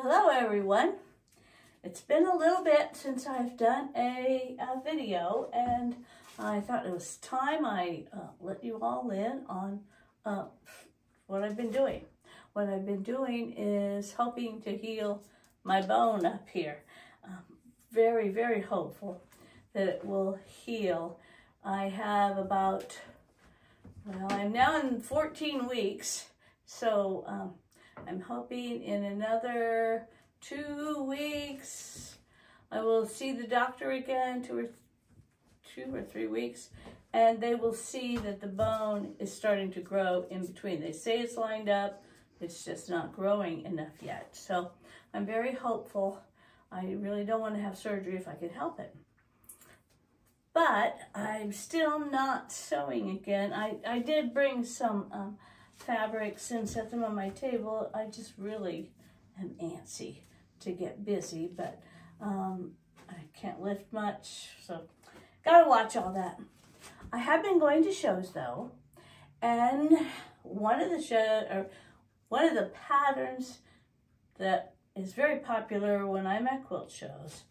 Hello everyone. It's been a little bit since I've done a video, and I thought it was time I let you all in on what I've been doing. What I've been doing is helping to heal my bone up here. Very, very hopeful that it will heal. I have about, well, I'm now in 14 weeks, so I'm hoping in another 2 weeks I will see the doctor again, 2 or 3 weeks, and they will see that the bone is starting to grow in between. They say it's lined up, it's just not growing enough yet. So I'm very hopeful. I really don't want to have surgery if I can help it. But I'm still not sewing again. I did bring some fabrics and set them on my table. I just really am antsy to get busy, but I can't lift much, so gotta watch all that. I have been going to shows though, and one of the patterns that is very popular when I'm at quilt shows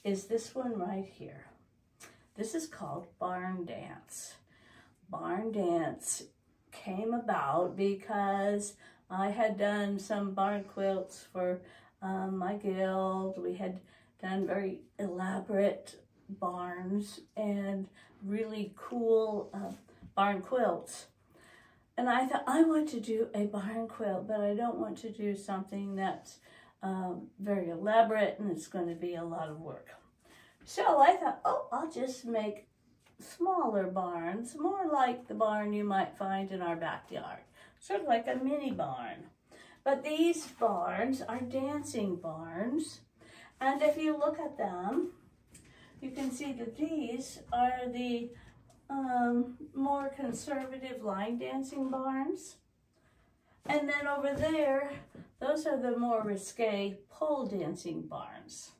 is this one right here. This is called Barn Dance. Barn Dance came about because I had done some barn quilts for my guild. We had done very elaborate barns and really cool barn quilts. And I thought, I want to do a barn quilt, but I don't want to do something that's very elaborate and it's going to be a lot of work. So I thought, oh, I'll just make smaller barns, more like the barn you might find in our backyard, sort of like a mini barn. But these barns are dancing barns, and if you look at them, you can see that these are the more conservative line dancing barns. And then over there, those are the more risque pole dancing barns.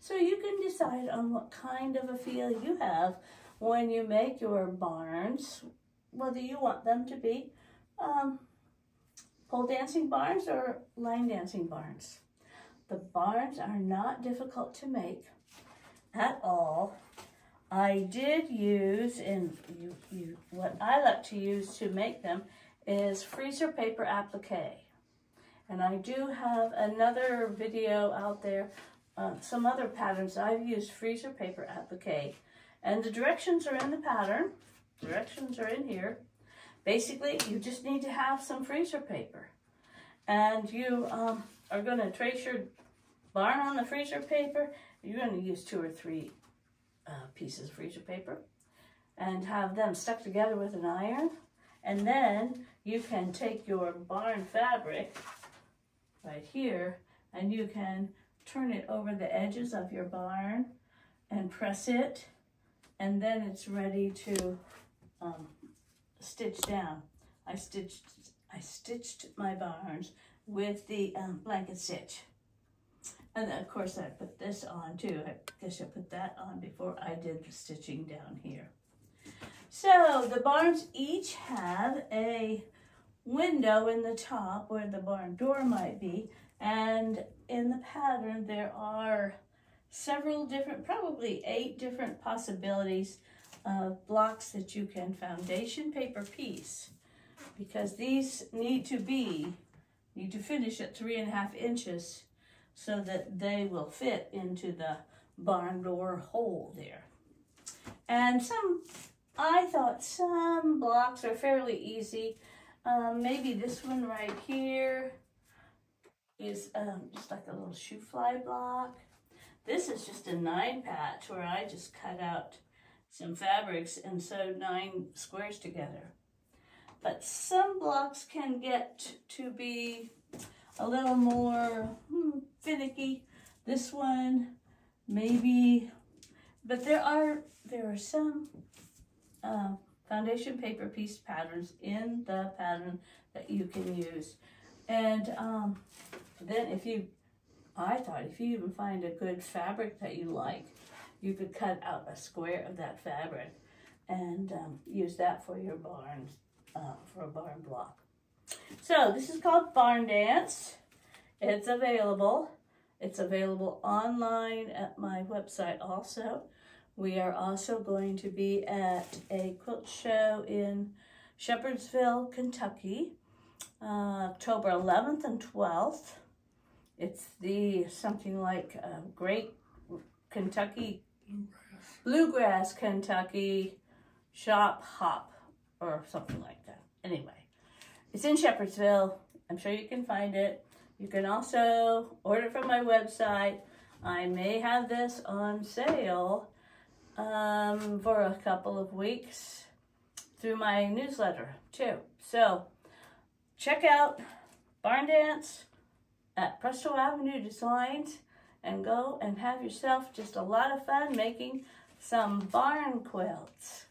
So you can decide on what kind of a feel you have when you make your barns, whether you want them to be pole dancing barns or line dancing barns. The barns are not difficult to make at all. I did use, and what I like to use to make them is freezer paper applique. And I do have another video out there, some other patterns. I've used freezer paper applique. And the directions are in the pattern. Directions are in here. Basically, you just need to have some freezer paper. And you are going to trace your barn on the freezer paper. You're going to use 2 or 3 pieces of freezer paper and have them stuck together with an iron. And then you can take your barn fabric right here and you can turn it over the edges of your barn and press it, and then it's ready to stitch down. I stitched my barns with the blanket stitch. And then of course I put this on too. I guess I put that on before I did the stitching down here. So the barns each have a window in the top where the barn door might be, and in the pattern there are several different, probably 8 different possibilities of blocks that you can foundation paper piece, because these need to finish at 3.5 inches so that they will fit into the barn door hole there. And I thought some blocks are fairly easy. Maybe this one right here is just like a little shoe fly block. This is just a 9 patch where I just cut out some fabrics and sewed 9 squares together. But some blocks can get to be a little more finicky. This one, maybe, but there are some foundation paper piece patterns in the pattern that you can use. And then I thought if you even find a good fabric that you like, you could cut out a square of that fabric and use that for your barn, for a barn block. So this is called Barn Dance. It's available. It's available online at my website also. We are also going to be at a quilt show in Shepherdsville, Kentucky, October 11th and 12th. It's the something like Great Kentucky, Bluegrass Kentucky Shop Hop or something like that. Anyway, it's in Shepherdsville. I'm sure you can find it. You can also order from my website. I may have this on sale for a couple of weeks through my newsletter too. So check out Barn Dance at Presto Avenue Designs and go and have yourself just a lot of fun making some barn quilts.